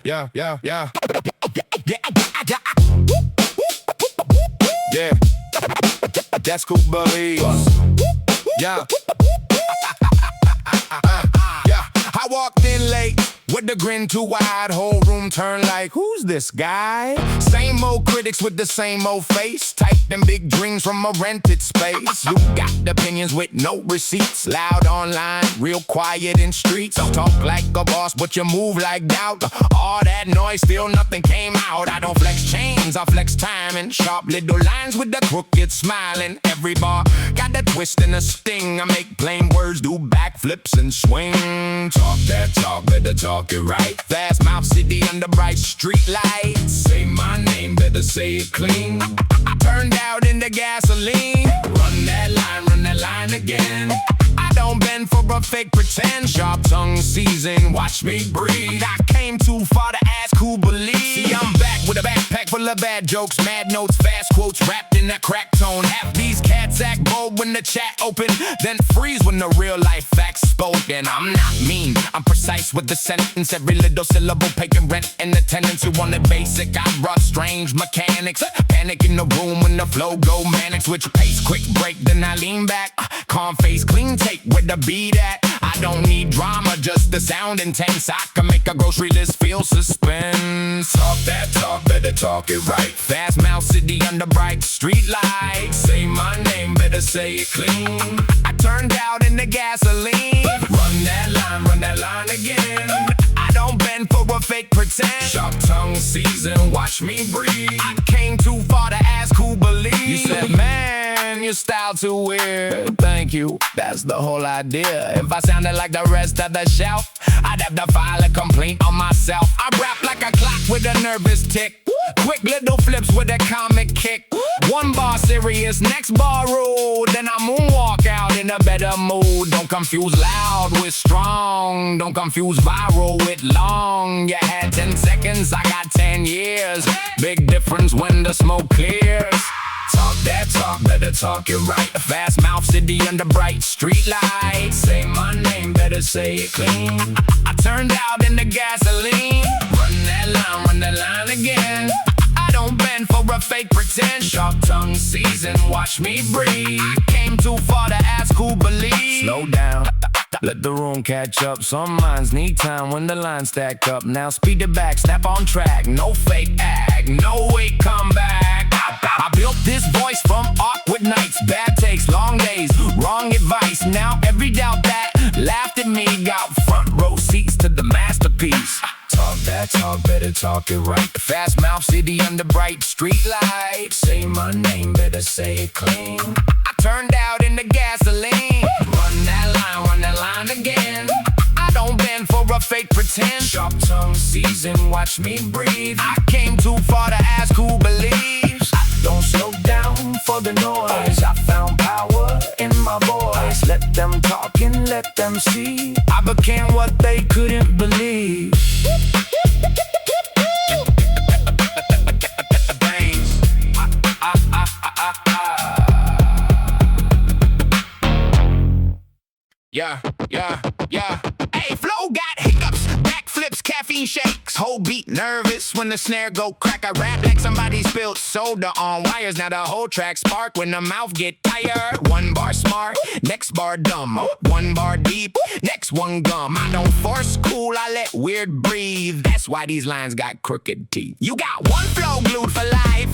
yeah, yeah, yeah. Yeah, that's cool, buddy. Yeah. Yeah, I walked in late with the grin too wide, whole room turned like, who's this guy? Same old critics with the same old face, type them big dreams from a rented space. You got opinions with no receipts, loud online, real quiet in streets. Talk like a boss, but you move like doubt. All that noise, still nothing came out. I don't flex chains, I flex time and sharp little lines with the crooked smiling. Every bar got the twist and a sting. I make plain words do backflips and swing. Talk that talk, better talk it right. Fast mouth city under bright street lights. Say my name, better say it clean. I turned out into gasoline. Run that line again. I don't bend for a fake pretend. Sharp tongue season, watch me breathe. I came too far to ask who believes. See, I'm back with a backpack full of bad jokes, mad notes, fast quotes wrapped in that crack tone. Half these cats act bold when the chat open, then freeze when the real life facts spoken. I'm not mean, I'm precise with the sentence. Every little syllable paying rent and attendance. You want it basic, I brought strange mechanics. Panic in the room when the flow go manic. Switch pace, quick break, then I lean back. Calm face, clean tape with the beat at. I don't need drama, just the sound intense. I can make a grocery list feel suspense. Talk that talk, better talk it right. Fast mouth city under bright street lights. Say my name, better say it clean. I turned out into gasoline. Run that line again. I don't bend for a fake pretend. Sharp tongue season, watch me breathe. I came too far to ask who believes. You said, man, your style too weird. Thank you, that's the whole idea. If I sounded like the rest of the shelf, I'd have to file a complaint on myself. I rap like a clock with a nervous tick. Quick little flips with a comic kick. One bar serious, next bar rude. Then I moonwalk out in a better mood. Don't confuse loud with strong. Don't confuse viral with long. You had 10 seconds, I got 10 years. Big difference when the smoke clears. Talk that talk, better talk it right. A fast mouth city under bright street lights. Say my name, better say it clean. I turned out into gasoline. Run that line again. I don't bend for a fake pretend. Sharp tongue season, watch me breathe. I came too far to ask who believes. Slow down, let the room catch up. Some minds need time when the lines stack up. Now speed it back, snap on track. No fake act, no wait, come back. I built this voice from awkward nights, bad takes, long days, wrong advice. Now every doubt that laughed at me got front row seats to the masterpiece. Talk that talk, better talk it right. Fast mouth city under bright street lights. Say my name, better say it clean. I turned out into gasoline. Run that line again. I don't bend for a fake pretend. Sharp tongue season, watch me breathe. I came too far to ask who believes. I don't slow down for the noise. I found power in my voice. Let them talk and let them see. I became what they couldn't believe. Yeah, yeah, yeah. Hey, flow got hiccups, backflips, caffeine shakes. Whole beat nervous when the snare go crack. I rap like somebody spilled soda on wires. Now the whole track spark when the mouth get tired. One bar smart, next bar dumb. One bar deep, next one gum. I don't force cool, I let weird breathe. That's why these lines got crooked teeth. You got one flow glued for life.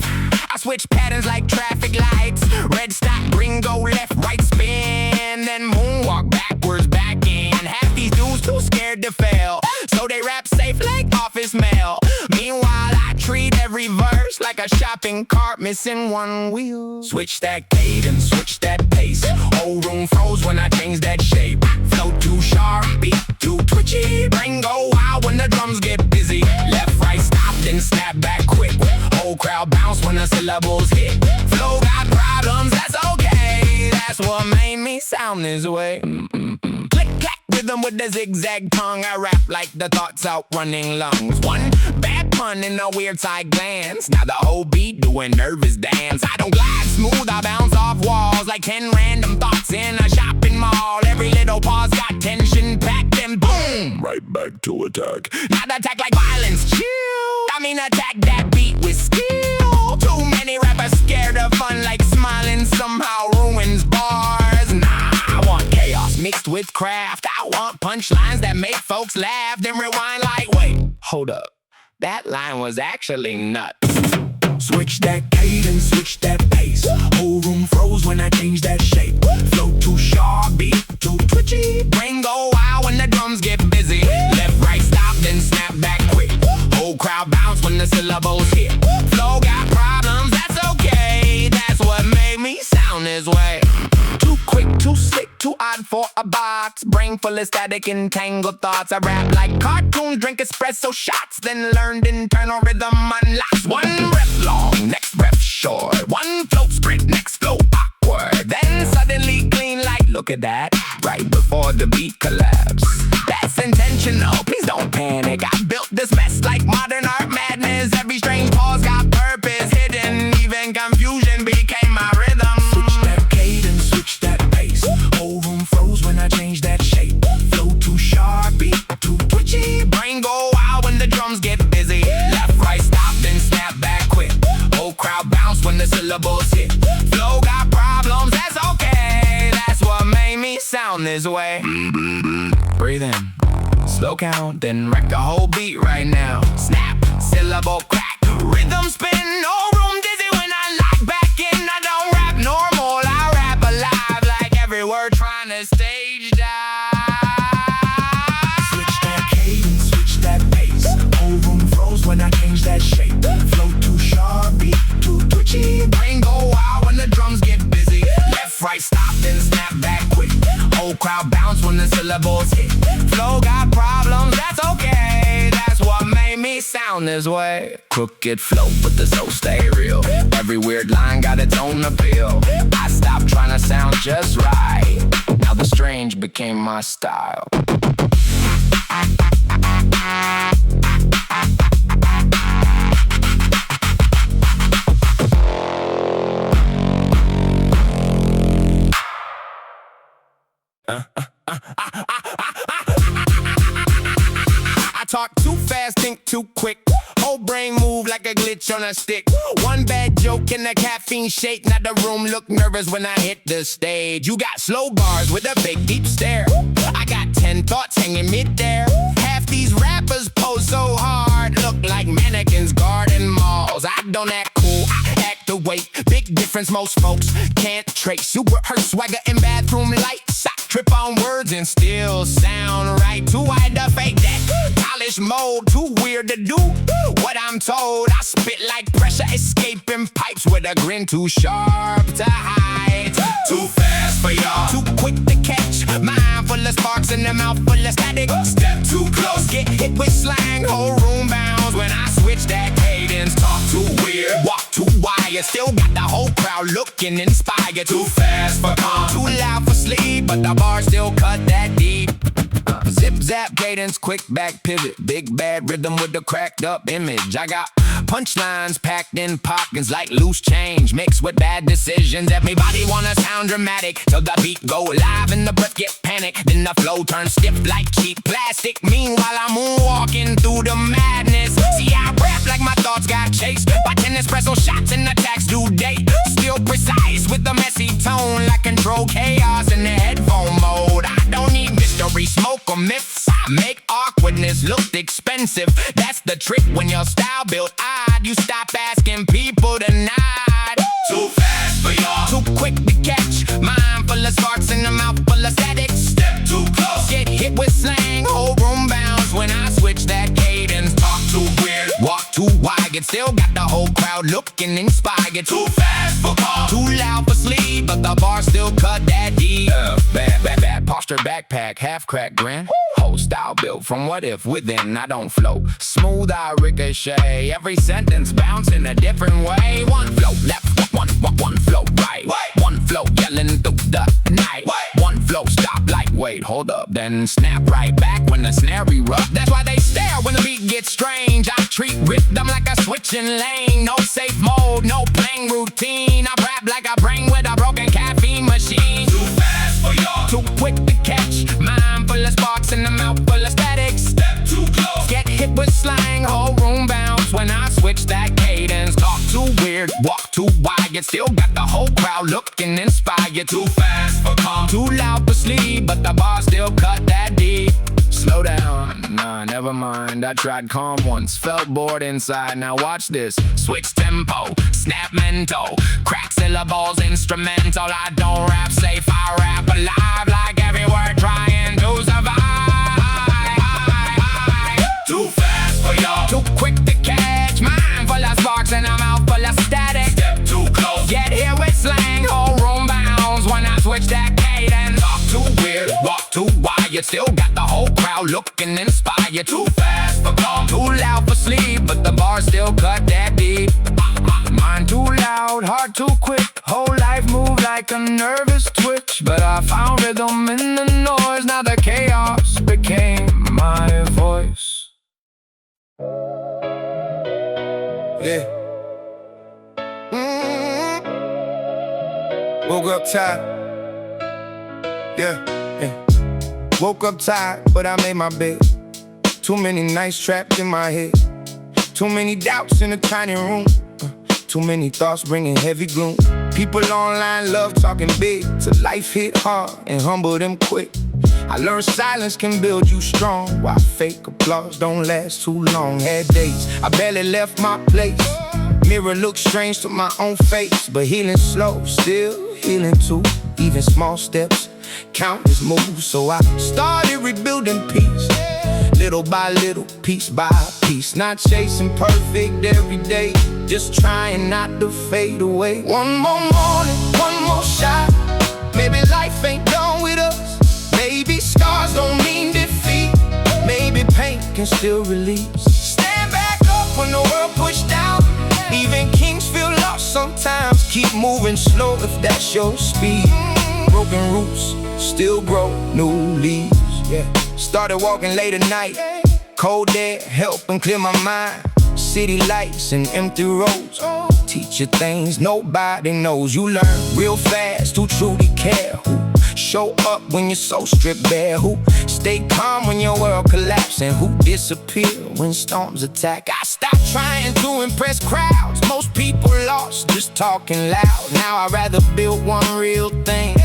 I switch patterns like traffic lights. Red stop, green go left, right spin. Then moonwalk backwards, back in. Half these dudes too scared to fail, so they rap safe like office mail. Meanwhile, I treat every verse like a shopping cart missing one wheel. Switch that cadence, switch that pace. Whole room froze when I changed that shape. Flow too sharp, beat too twitchy. Brain go wild when the drums get busy. Left, right, stop, then snap back quick. Whole crowd bounce when the syllables hit. Flow got problems, that's okay. That's what made me sound this way. Click, clack, rhythm with the zigzag tongue. I rap like the thoughts outrunning lungs. One bad pun in a weird side glance. Now the whole beat doing nervous dance. I don't glide smooth, I bounce off walls like 10 random thoughts in a shopping mall. Every little pause got tension packed and boom, right back to attack. Not attack like violence, chill. attack that beat with skill. Too many rappers scared of fun, like smiling somehow ruins bars. Nah, I want chaos mixed with craft. I want punchlines that make folks laugh, then rewind like, wait, hold up, that line was actually nuts. Switch that cadence, switch that pace. Whole room froze when I changed that shape. Flow too sharp, beat too twitchy. Brain go wild when the drums get busy. Left, right, stop, then snap back quick. Whole crowd bounce when the syllables hit. Flow got problems, that's okay. That's what made me sound this way. Too quick, too slick, too odd for a box. Brain full of static, entangled thoughts. I rap like cartoons, drink espresso shots, then learned internal rhythm unlocks. One rep long, next rep short. One float sprint, next flow awkward. Then suddenly clean like, look at that, right before the beat collapse. That's intentional, please don't panic. I built this mess like modern art madness. Every strange pause got purpose hidden. Even confusion became my rhythm. Switch that cadence, switch that pace. Whole room froze when I changed that shape. Flow too sharp, beat too twitchy. Brain go wild when the drums get busy. Left, right, stop, then snap back quick. Whole crowd bounce when the syllables hit. Flow got problems, that's okay. That's what made me sound this way. Breathe in, slow count, then wreck the whole beat right now. Snap, syllable crack, rhythm spin, whole room dizzy when I lock back in. I don't rap normal, I rap alive, like every word trying to stage dive. Switch that cadence, switch that pace. Whole room froze when I changed that shape. Flow too sharp, beat too twitchy. Brain go wild when the drums get busy. Left, right, stop, then snap back quick. Whole crowd bounce when the syllables hit. Flow got problems, that's okay. That's what made me sound this way. Crooked flow, but the soul stay real. Every weird line got its own appeal. I stopped trying to sound just right. Now the strange became my style. I talk too fast, think too quick. Whole brain move like a glitch on a stick. One bad joke and a caffeine shake. Now the room look nervous when I hit the stage. You got slow bars with a big deep stare. I got 10 thoughts hanging mid-there. Half these rappers pose so hard, look like mannequins guarding malls. I don't act cool, I act the weight. Big difference, most folks can't trace. You rehearse swagger in bathroom lights. I trip on words and still sound right. Too wide to fake that polished mode, too weird to do what I'm told. I spit like pressure escaping pipes with a grin too sharp to hide. Too fast for y'all, too quick to catch. Mind full of sparks and the mouth full of static. Step too close, get hit with slang. Whole room bounds when I switch that cadence. Talk too weird, walk too wide. Still got the whole crowd looking inspired. Too fast for calm, too loud for sleep, but the bar still cut that deep. Zip zap cadence, quick back pivot. Big bad rhythm with the cracked up image. I got punchlines packed in pockets like loose change, mixed with bad decisions. Everybody wanna sound dramatic till the beat go live and the breath get panic. Then the flow turns stiff like cheap plastic. Meanwhile I'm moonwalking through the madness. See, I rap like my thoughts got chased by 10 espresso shots and the tax due date. Still precise with the messy tone, like control chaos in the headphone mode. I don't need mystery, smoke or myths. I make awkwardness look expensive. That's the trick when your style built odd. You stop asking people to nod. Too fast for y'all, too quick to catch. Mind full of sparks and the mouth full of static. Step too close, get hit with slang. Whole room bounds when I switch that cadence. Talk too weird, walk too wide. Still got the whole crowd looking inspired. Too fast for calm, too loud for sleep, but the bar still cut that deep. Bad posture, backpack, half crack grin. Whole style built from what if within. I don't flow smooth, I ricochet. Every sentence bounce in a different way. One flow left, one flow right. One flow yelling through the night. One flow stop like wait, hold up, then snap right back when the snare erupt. That's why they stare when the beat gets strange. I treat rhythm like a switching lane. No safe mode, no playing routine. I rap like a brain with a broken caffeine machine. Too fast for y'all, too quick to catch. Mind full of sparks and the mouth full of static. Step too close, get hit with slang. Whole room bounce when I it still got the whole crowd looking inspired. Too fast for calm, too loud for sleep, but the bar still cut that deep. Slow down, nah, never mind. I tried calm once, felt bored inside. Now watch this, switch tempo, snap mental, crack syllables, instrumental. I don't rap safe, I rap alive, like every word trying to survive. Too fast for y'all, too quick to catch. Mind full of sparks and I'm out full of static. Step too close, get here with slang, whole room bounds when I switch that cadence. Talk too weird, walk too wired, still got the whole crowd looking inspired. Too fast for calm, too loud for sleep, but the bar still cut that deep. Mind too loud, heart too quick, whole life move like a nervous twitch. But I found rhythm in the noise, now the chaos became my voice. Yeah. Woke up tired. Yeah. Woke up tired, but I made my bed. Too many nights trapped in my head. Too many doubts in a tiny room. Too many thoughts bringing heavy gloom. People online love talking big till life hit hard and humble them quick. I learned silence can build you strong, while fake applause don't last too long. Had days I barely left my place. Mirror looked strange to my own face, but healing slow, still healing too. Even small steps count as moves. So I started rebuilding peace, little by little, piece by piece. Not chasing perfect every day, just trying not to fade away. One more morning, one more shot. Maybe life ain't done with us. Maybe scars don't mean defeat. Maybe pain can still release. Stand back up when the world pushed down. Even kings feel lost sometimes. Keep moving slow if that's your speed. Broken roots still grow new leaves. Yeah. Started walking late at night. Cold air helping clear my mind. City lights and empty roads teach you things nobody knows. You learn real fast who truly care, who show up when you're so stripped bare, who stay calm when your world collapses, and who disappear when storms attack. I stopped trying to impress crowds. Most people lost just talking loud. Now I'd rather build one real thing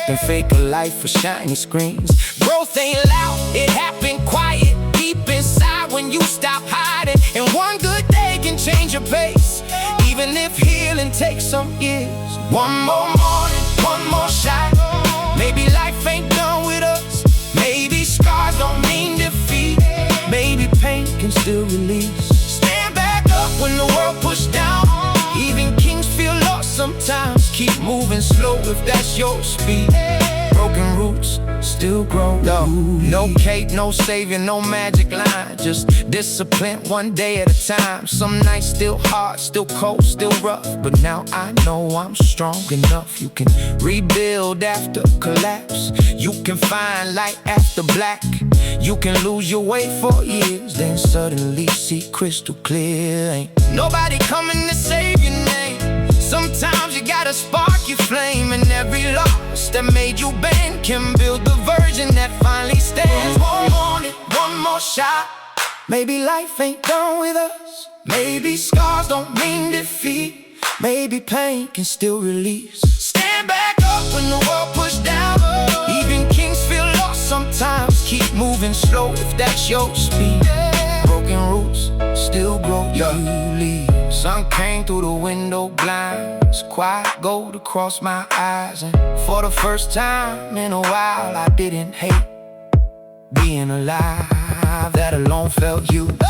than fake a life for shiny screens. Growth ain't loud, it happened quiet, deep inside when you stop hiding. And one good day can change your pace, even if healing takes some years. One more morning, one more shot. Maybe life ain't done with us. Maybe scars don't mean defeat. Maybe pain can still release. Stand back up when the world pushed down. Even kings feel lost sometimes. Keep moving slow if that's your speed. Broken roots still grow. No cape, no savior, no magic line. Just discipline one day at a time. Some nights still hard, still cold, still rough. But now I know I'm strong enough. You can rebuild after collapse. You can find light after black. You can lose your way for years, then suddenly see crystal clear. Ain't nobody coming to save your name. Sometimes you gotta spark your flame. And every loss that made you bend can build the version that finally stands. One morning, one more shot. Maybe life ain't done with us. Maybe scars don't mean defeat. Maybe pain can still release. Stand back up when the world pushed down. Even kings feel lost sometimes. Keep moving slow if that's your speed. Broken roots still grow new leaves. Sun came through the window blinds. Quiet gold across my eyes. And for the first time in a while, I didn't hate being alive. That alone felt huge.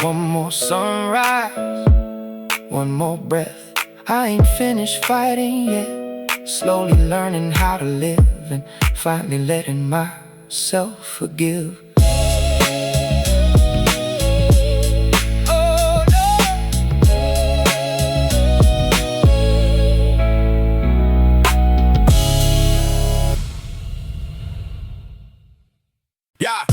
One more sunrise, one more breath. I ain't finished fighting yet. Slowly learning how to live and finally letting myself forgive. Yeah.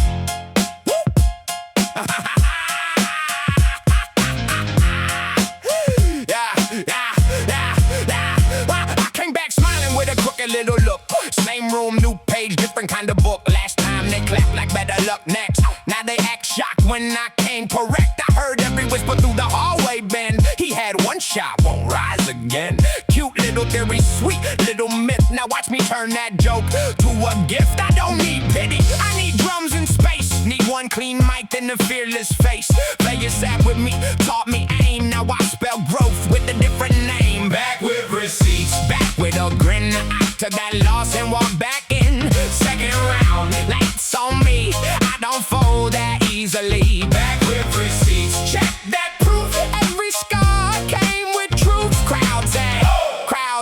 kind of book. Last time they clapped like better luck next. Now they act shocked when I came correct. I heard every whisper through the hallway bend. He had one shot, won't rise again. Cute little theory, sweet little myth. Now watch me turn that joke to a gift. I don't need pity, I need drums in space. Need one clean mic, then a fearless face. Players sat with me, taught me aim. Now I spell growth with a different name. Back with receipts, back with a grin. I took that loss and walked back in. Second round, lights on me. I don't fold that easily. Back with receipts, check that proof. Every scar came with truth. Crowd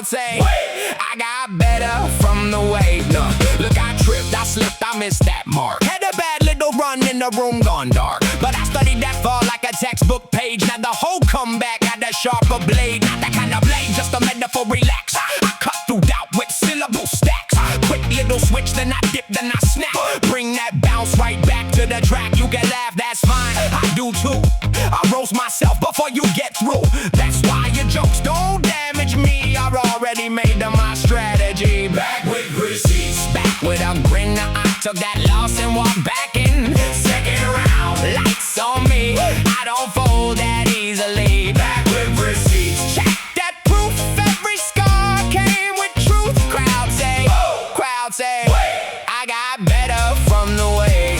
say, wait. I got better from the wave. No, look, I tripped, I slipped, I missed that mark. Had a bad little run in the room gone dark, but I studied that fall like a textbook page. Now the whole comeback had a sharper blade. Not that kind of blade, just a metaphor, relax. I cut through doubt with syllable stacks. Quick little switch, then I dip, then I snap. Bring that bounce right back to the track. You can laugh, that's fine, I do too. I roast myself before you get through. That's why your jokes don't damage me. I've already made them my strategy. Back with receipts, back with a grin. I took that loss and walked back in. Second round, lights on me. I don't fold that easily. Back with receipts, check that proof. Every scar came with truth. Crowd say, wait. I got better from the way.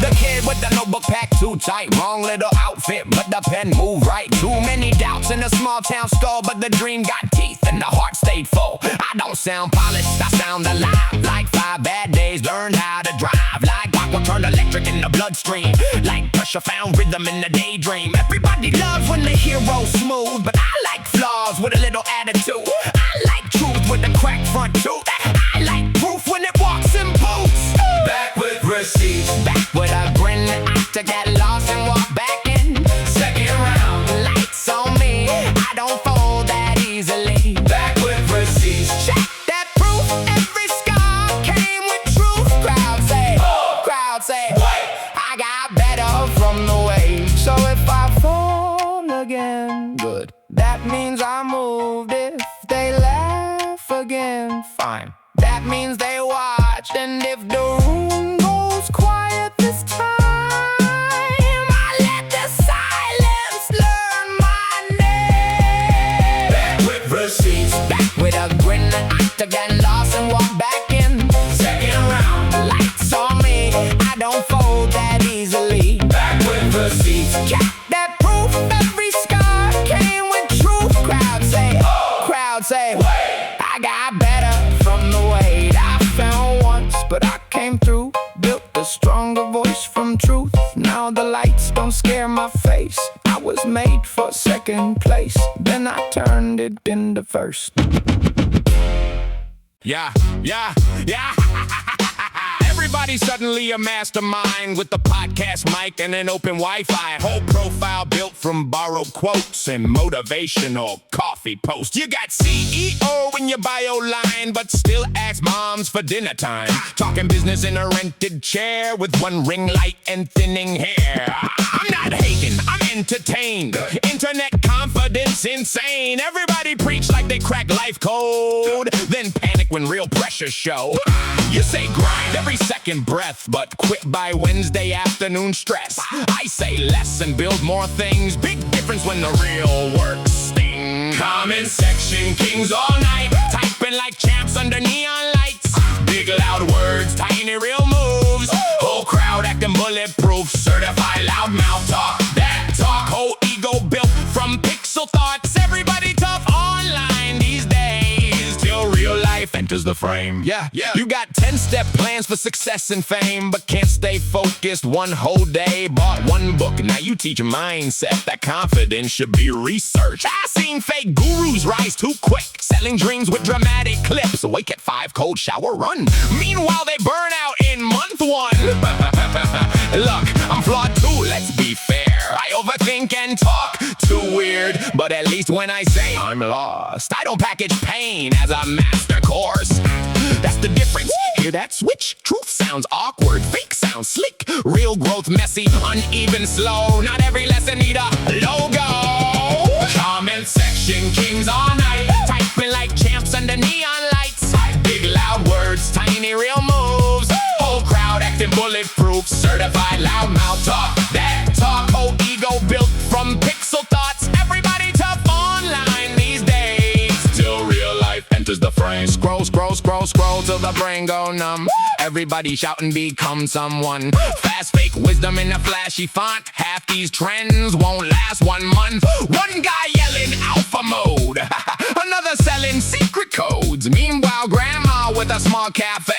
The kid with the notebook packed too tight. Wrong little outfit, but the pen moved right. Too many doubts in a small town store, but the dream got teeth and the heart stayed full. I don't sound polished, I sound alive. Like 5 bad days, learned how to drive. Like aqua turned electric in the bloodstream. Like pressure found rhythm in the daydream. Everybody loves when the hero's smooth, but I like flaws with a little attitude. I like truth with a cracked front tooth. I like proof when it walks in boots. Back with receipts, back with a grin. I took that loss and walked back in. Second round, lights on me. I don't fold that easily. Back with receipts, check that proof. Every scar came with truth. Crowd say, wait. I got better from the wave. So if I fall again, good. That means I moved. If they laugh again, fine. That means they watched. And if the room goes quiet this time, I let the silence learn my name. Back with receipts, back with a grin. I took that loss and walked back in. Second round, lights on me. I don't fold that easily. Back with receipts, check that proof. Every scar came with truth. Crowd say, wait. I got better from the weight I found once, but I came through. Built a stronger voice from truth. Now the lights don't scare my face. I was made for second place, then I turned it into first. Yeah. Everybody's suddenly a mastermind with the podcast mic and an open Wi-Fi. Whole profile built from borrowed quotes and motivational coffee posts. You got CEO in your bio line, but still ask moms for dinner time. Talking business in a rented chair with one ring light and thinning hair. I'm not hating, I'm entertained. Internet confidence insane. Everybody preach like they crack life code, then panic when real pressures show. You say grind every second breath, but quit by Wednesday afternoon stress. I say less and build more things. Big difference when the real work stings. Comment section kings all night, typing like champs under neon lights. Big loud words, tiny real moves. Whole crowd acting bulletproof. Certified loudmouth talk. That talk, whole ego built from pixel thoughts. Everybody tough online these days, till real life enters the frame. Yeah. You got 10-step plans for success and fame, but can't stay focused one whole day. Bought one book, now you teach mindset. That confidence should be researched. I seen fake gurus rise too quick, selling dreams with dramatic clips. Awake at 5, cold shower, run. Meanwhile, they burn out in month 1. Look, I'm flawed too, let's be fair. I overthink and talk too weird, but at least when I say I'm lost, I don't package pain as a master course. That's the difference. Hear that switch? Truth sounds awkward, fake sounds slick. Real growth messy, uneven, slow. Not every lesson need a logo. Comment section kings all night, typing like champs under neon lights. Big loud words, tiny real moves. bulletproof, certified loudmouth. Talk that talk, whole ego built from pixel thoughts. Everybody tough online these days, till real life enters the frame. Scroll, scroll, scroll, scroll till the brain go numb. Everybody shouting become someone. Fast fake wisdom in a flashy font. Half these trends won't last 1 month. One guy yelling alpha mode, another selling secret codes. Meanwhile, grandma with a small cafe,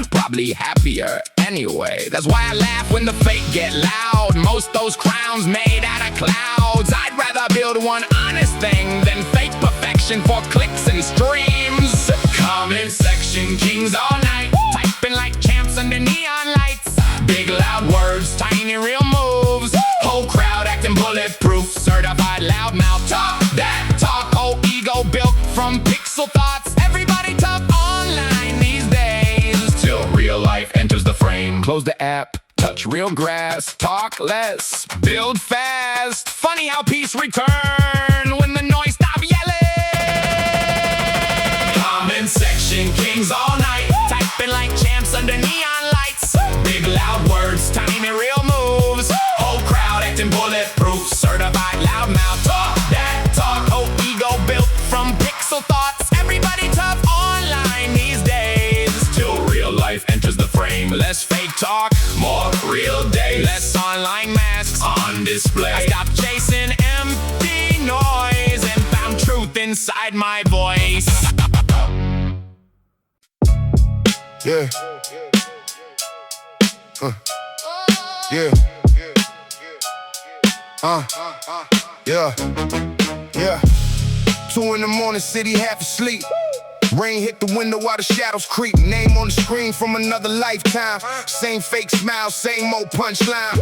probably happier anyway. That's why I laugh when the fake get loud. Most those crowns made out of clouds. I'd rather build one honest thing than fake perfection for clicks and streams. Comment section kings all night, typing like champs under neon lights. Big loud words, tiny real moves. Whole crowd acting bulletproof, certified loudmouth. Talk that talk, whole ego built from pixel thoughts. Everybody tough online these days, till real life enters the frame. Close the app, touch real grass. Talk less, build fast. Funny how peace return when the noise stop yelling. Comment section kings all night, typing like champs under neon lights. Big loud words, tiny real moves. Whole crowd acting bulletproof, certified loudmouth. Talk that talk, whole ego built from pixel thoughts. Everybody tough online these days, till real life enters the frame. Less fake talk, more real days. Less online masks on display. I stopped chasing empty noise and found truth inside my voice. Yeah. Yeah. Yeah. Yeah. 2 in the morning, city half asleep. Rain hit the window while the shadows creep. Name on the screen from another lifetime. Same fake smile, same old punchline.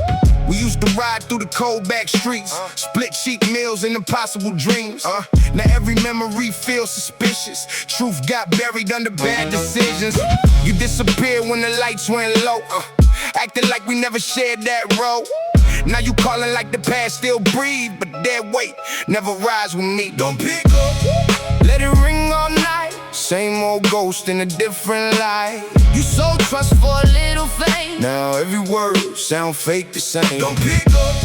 We used to ride through the cold back streets, split cheap meals and impossible dreams. Now every memory feels suspicious. Truth got buried under bad decisions. You disappeared when the lights went low, acting like we never shared that road. Now you calling like the past still breathe, but dead weight never rise with me. Don't pick up, let it ring all night. Same old ghost in a different light. You so trust for a little fame. Now every word sound fake the same. Don't pick up,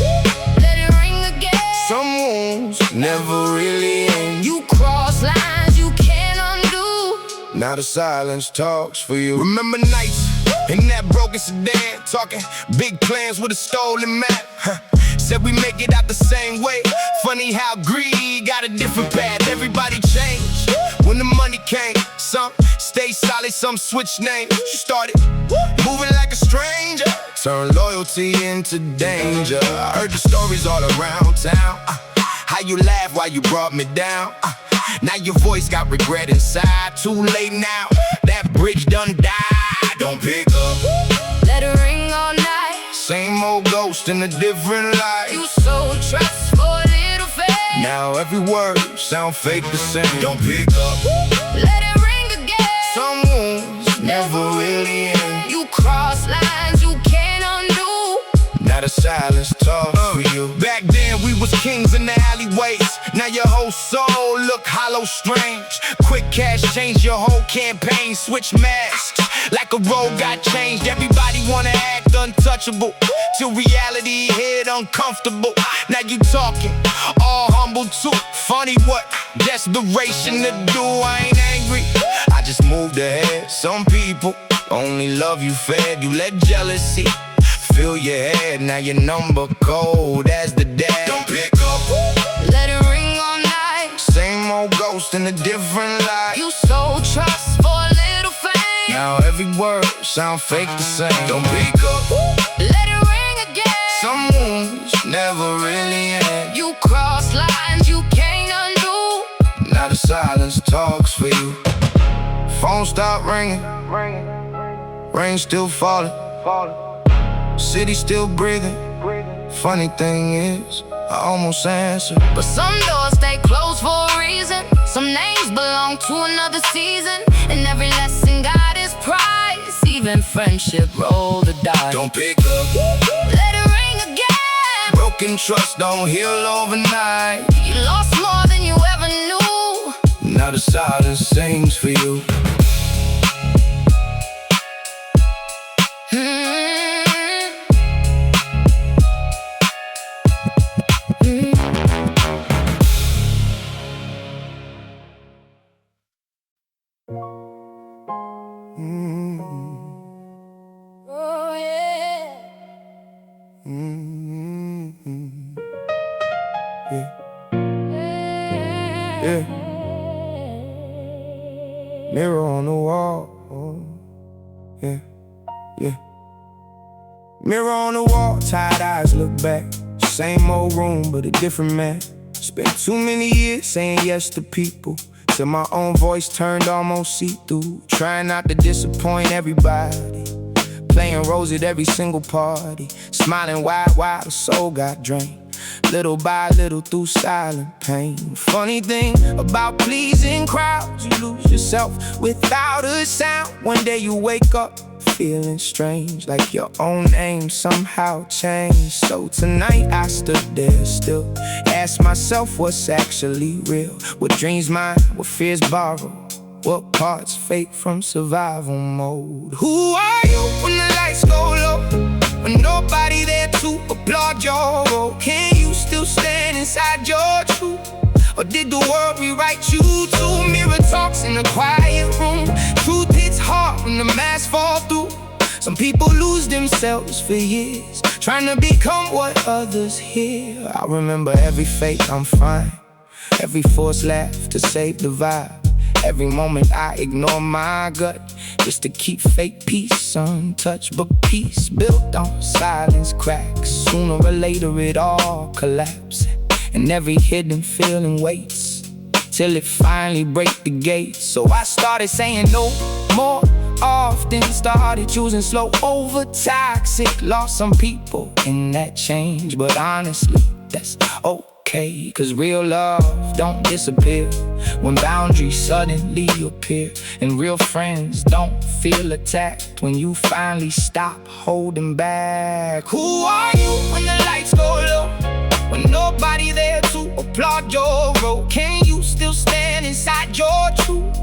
Let it ring again. some wounds never really end. You cross lines you can't undo. Now the silence talks for you. Remember nights in that broken sedan, talking big plans with a stolen map. Said we make it out the same way. Funny how greed got a different path. Everybody changed when the money came. Some stay solid, some switch names. You started moving like a stranger, turned loyalty into danger. I heard the stories all around town, how you laughed while you brought me down. Now your voice got regret inside. Too late now, that bridge done died. Don't pick up, Let it ring all night. same old ghost in a different light. You so trust for a little fame. Now every word sound fake the same. Don't pick up, Let it ring again. some wounds never really end. You cross lines you can't undo. Now the silence talks for you. Back then we was kings in the alleyways. Now your whole soul look hollow, strange. Quick cash changed your whole campaign. Switch masks like a road got changed. Everybody wanna act untouchable, till reality hit uncomfortable. Now you talking all humble too. Funny what desperation to do. I ain't angry, I just moved ahead. Some people only love you fed. You let jealousy fill your head. Now your number cold as the dead. Don't pick up, Let it ring all night. same old ghost in a different light. You so trust for a little fame. Now every word sound fake the same. Don't pick up, Let it ring again. some wounds never really end. You cross lines you can't undo. Now the silence talks for you. Phone stop ringing, rain still falling, city still breathing. Funny thing is, I almost answered. But some doors stay closed for a reason. Some names belong to another season. And every lesson got its prize. Even friendship roll the dice. Don't pick up, Let it ring again. broken trust don't heal overnight. You lost more than you ever knew. Now the silence sings for you. Yeah. Mirror on the wall. Yeah, yeah. Mirror on the wall, tired eyes look back. Same old room, but a different man. Spent too many years saying yes to people, till my own voice turned almost see-through. Trying not to disappoint everybody, playing roles at every single party, smiling wide, the soul got drained. Little by little through silent pain. Funny thing about pleasing crowds, you lose yourself without a sound. One day you wake up feeling strange, like your own name somehow changed. So tonight I stood there still, asked myself what's actually real. What dreams mine, what fears borrowed, what parts fake from survival mode. Who are you when the lights go low, when nobody there to applaud your role? Can you still stand inside your truth, or did the world rewrite you too? Mirror talks in a quiet room, truth hits hard when the masks fall through. Some people lose themselves for years, trying to become what others hear. I remember every fake I'm fine, every forced laugh to save the vibe, every moment I ignore my gut just to keep fake peace untouched. But peace built on silence cracks, sooner or later it all collapses. And every hidden feeling waits till it finally break the gates. So I started saying no more often, started choosing slow over toxic. Lost some people in that change, but honestly that's okay, cause real love don't disappear when boundaries suddenly appear. And real friends don't feel attacked when you finally stop holding back. Who are you when the lights go low, when nobody there to applaud your role? Can you still stand inside your truth,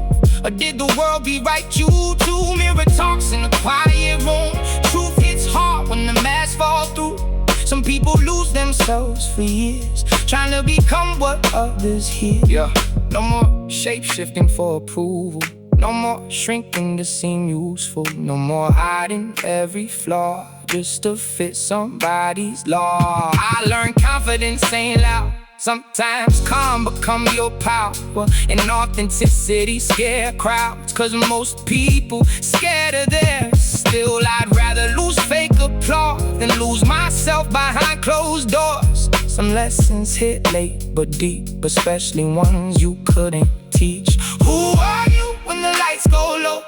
or did the world rewrite you too? Mirror talks in a quiet room, truth hits hard when the masks fall through. Some people lose themselves for years, trying to become what others hear. Yeah. No more shape-shifting for approval, no more shrinking to seem useful, no more hiding every flaw just to fit somebody's law. I learned confidence ain't loud, sometimes calm become your power, and authenticity scare crowds, cause most people scared of theirs. Still I'd rather lose fake applause than lose myself behind closed doors. Some lessons hit late but deep, especially ones you couldn't teach. Who are you when the lights go low,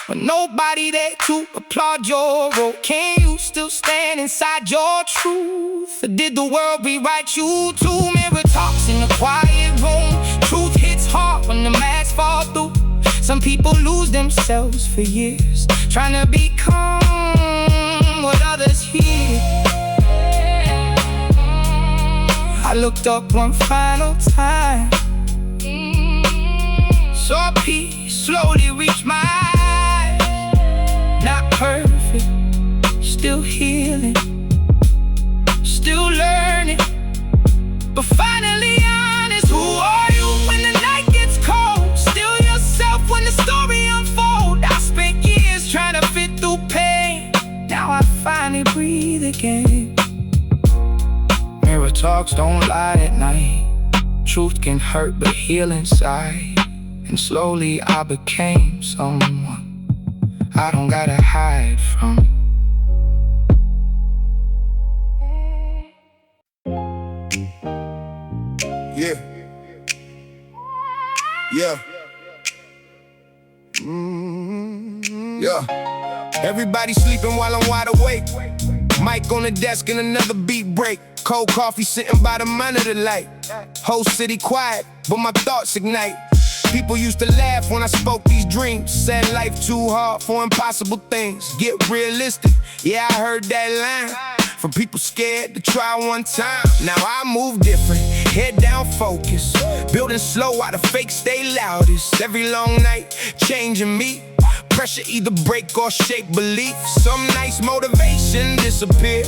when nobody there to applaud your role? Can you still stand inside your truth, or did the world rewrite you too? Mirror talks in a quiet room, truth hits hard when the masks fall through. Some people lose themselves for years, trying to become what others hear. I looked up one final time, saw peace slowly reach my eyes. Not perfect, still healing, still learning, but finally honest. Who are you when the night gets cold? Still yourself when the story unfolds. I spent years trying to fit through pain, now I finally breathe again. Mirror talks don't lie at night, truth can hurt but heal inside. And slowly I became someone I don't gotta hide from. Yeah. Yeah. Yeah. Everybody sleeping while I'm wide awake. Mic on the desk and another beat break. Cold coffee sitting by the man of the light. Whole city quiet, but my thoughts ignite. People used to laugh when I spoke these dreams, said life too hard for impossible things. Get realistic, yeah, I heard that line from people scared to try one time. Now I move different, head down focus, building slow while the fakes stay loudest. Every long night, changing me. Pressure either break or shape belief. Some nights motivation disappear,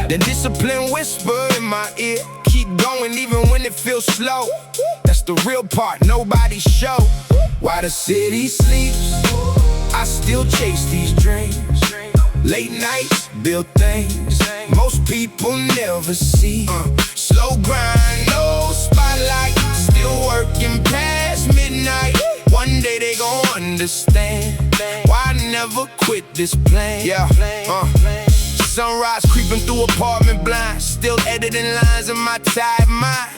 then discipline whisper in my ear. Keep going even when it feels slow. That's the real part, nobody show. While the city sleeps, I still chase these dreams. Late nights, build things most people never see. Slow grind, no spotlight, still working past midnight. One day they gon' understand why I never quit this plan. Sunrise creeping through apartment blinds, still editing lines in my tired mind.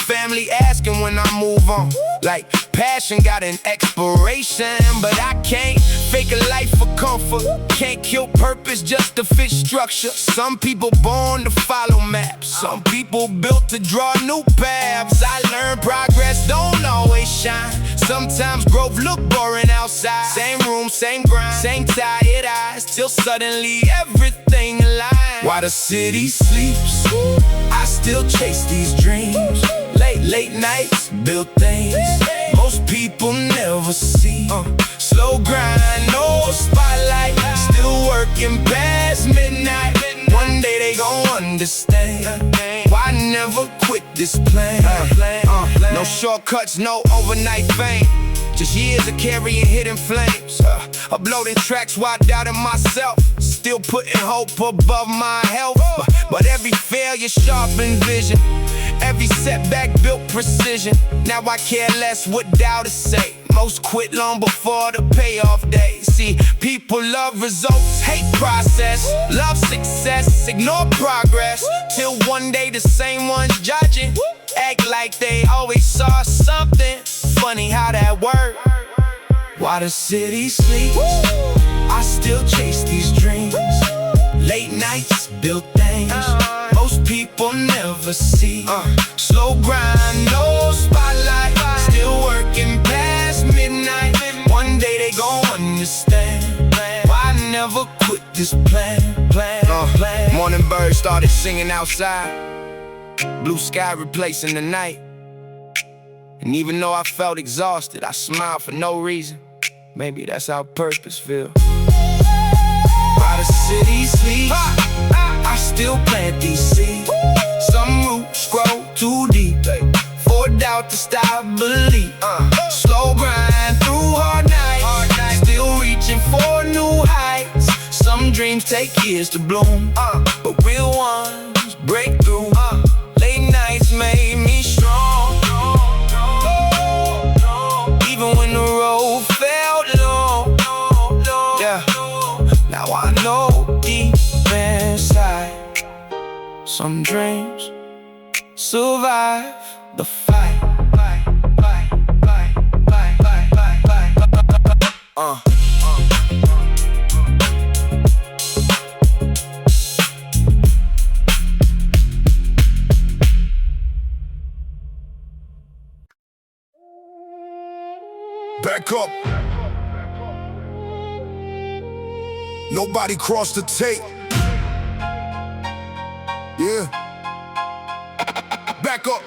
Family asking when I move on, like passion got an expiration. But I can't fake a life for comfort, can't kill purpose just to fit structure. Some people born to follow maps, some people built to draw new paths. I learned progress don't always shine, sometimes growth look boring outside. Same room, same grind, same tired eyes, till suddenly everything aligns. While the city sleeps, I still chase these dreams. Late nights, build things most people never see. Slow grind, no spotlight, still working past midnight. One day they gon' understand why I never quit this plan. No shortcuts, no overnight fame, just years of carrying hidden flames. Uploading tracks while doubting myself, still putting hope above my health. But every failure sharpened vision, every setback built precision. Now I care less what doubters say, most quit long before the payoff day. See, people love results, hate process, love success, ignore progress, till one day the same ones judging act like they always saw something. Funny how that works. While the city sleeps, I still chase these dreams. Late nights, build things most people never see. Slow grind, no spotlight, still working past midnight. One day they gon' understand why I never quit this plan. Morning birds started singing outside, blue sky replacing the night. And even though I felt exhausted, I smiled for no reason. Maybe that's how purpose feels. While the city sleeps, I still plant these seeds. Some roots grow too deep for doubt to stop belief. Slow grind through hard nights, still reaching for new heights. Some dreams take years to bloom, but real ones break through. Late nights made me strong, even when the road felt long. Yeah, now I know deep inside, some dreams survive the fight. Back up. Nobody crossed the tape. Yeah. Back up.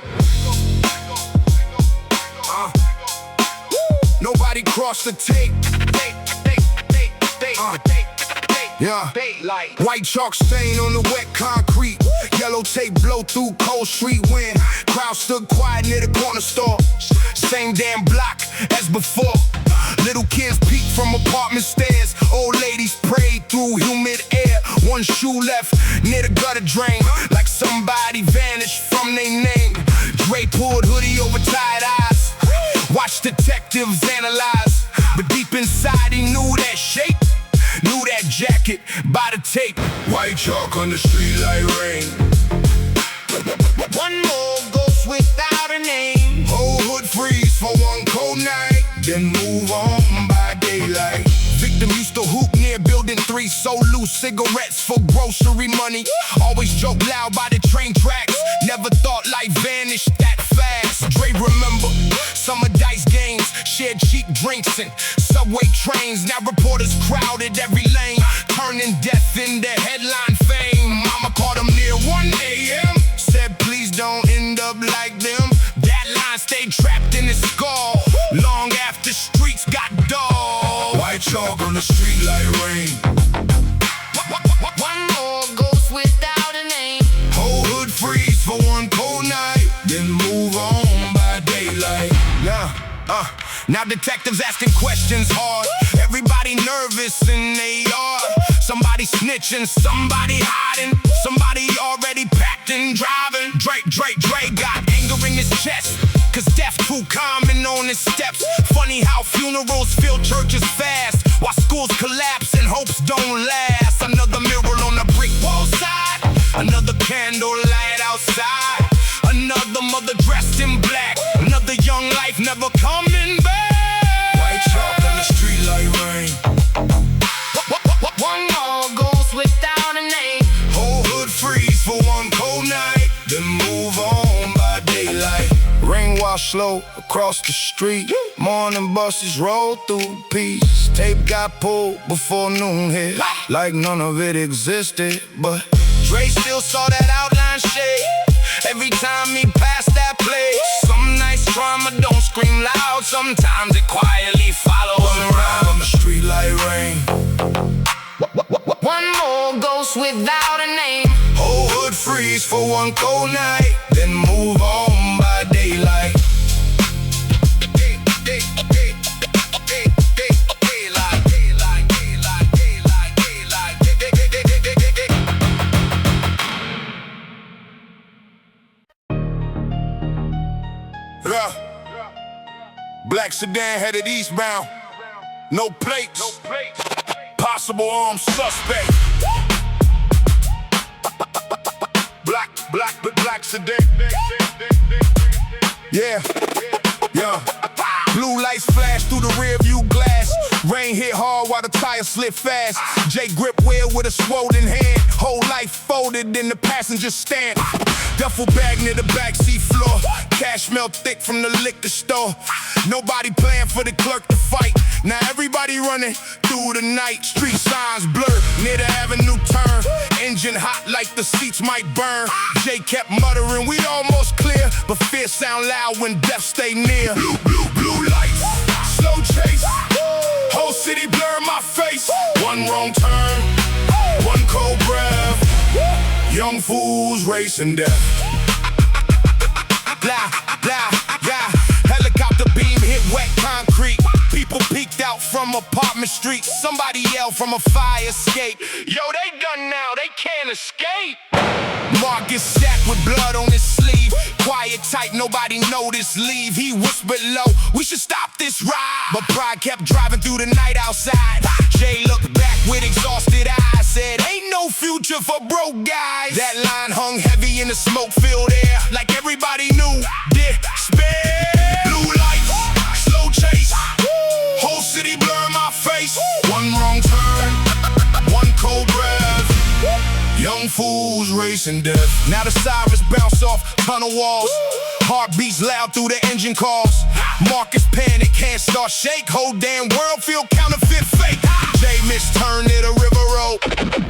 Nobody crossed the tape. Yeah. White chalk stain on the wet concrete. Yellow tape blow through cold street wind. Crowd stood quiet near the corner store. Same damn block as before. Little kids peek from apartment stairs. Old ladies prayed through humid air. One shoe left near the gutter drain, like somebody vanished from their name. Dre pulled hoodie over tired eyes. Watch detectives analyze, but deep inside he knew that shape, knew that jacket by the tape. White chalk on the street like rain. One more ghost without a name. Whole hood freeze for one cold night, then move on by daylight. Victim used to hoop near building 3, so loose cigarettes for grocery money. Always joke loud by the train tracks, never thought life vanished that fast. Dre remember summer dice games, shared cheap drinks and subway trains. Now reporters crowded every lane, turning death into headline fame. Mama called him near 1 a.m., said please don't end up like them. That line stayed trapped in his skull long after streets got dull. White chalk on the street like rain. One more ghost without a name. Whole hood freeze for one cold night, then move on by daylight. Now detectives asking questions hard. Everybody nervous in their yard. Somebody snitching, somebody hiding, somebody already packed and driving. Dre got anger in his chest, cause death too common on his steps. Funny how funerals fill churches fast, while schools collapse and hopes don't last. Another mural on the brick wall side, another candle light outside, another mother dressed in black, another young life never coming back. White chalk on the street like rain. One more ghost without a name. Whole hood freeze for one cold night, then move on by daylight. Rain wash slow across the street, morning buses roll through peace. Tape got pulled before noon hit, like none of it existed. But Dre still saw that outline shade every time he passed that place. Some nights trauma don't scream loud, sometimes it quietly follows around the street like rain. One more ghost without a name. Whole hood freeze for one cold night, then move on by daylight. Black sedan headed eastbound. No plates. Possible armed suspect. Black sedan. Yeah. Blue lights flash through the rear view glass. Rain hit hard while the tires slip fast. J grip wheel with a swollen hand. Whole life folded in the passenger stand. Duffel bag near the backseat floor. Cash smell thick from the liquor store. Nobody playing for the clerk to fight. Now everybody running through the night. Street signs blurred near the avenue turn. Engine hot like the seats might burn. Jay kept muttering, we almost clear, but fear sound loud when death stay near. Blue lights, slow chase. Whole city blur my face. One wrong turn, one cold breath. Young fools racing death. Blah, blah, yeah. Helicopter beam hit wet concrete. People peeked out from apartment streets. Somebody yelled from a fire escape. Yo, they done now, they can't escape. Mark is sacked with blood on his sleeve. Quiet tight, nobody noticed, leave. He whispered low, we should stop this ride. But pride kept driving through the night outside. Jay looked back with exhausted eyes, said, ain't no future for broke guys. That line hung heavy in the smoke-filled air, like everybody knew, despair. Blue lights, slow chase. Whole city blur my face. One wrong turn, one cold breath. Young fools racing death. Now the sirens bounce off tunnel walls. Heartbeats loud through the engine calls. Marcus panic, hands start shake. Whole damn world feel counterfeit fake. Jay misturn near the river road.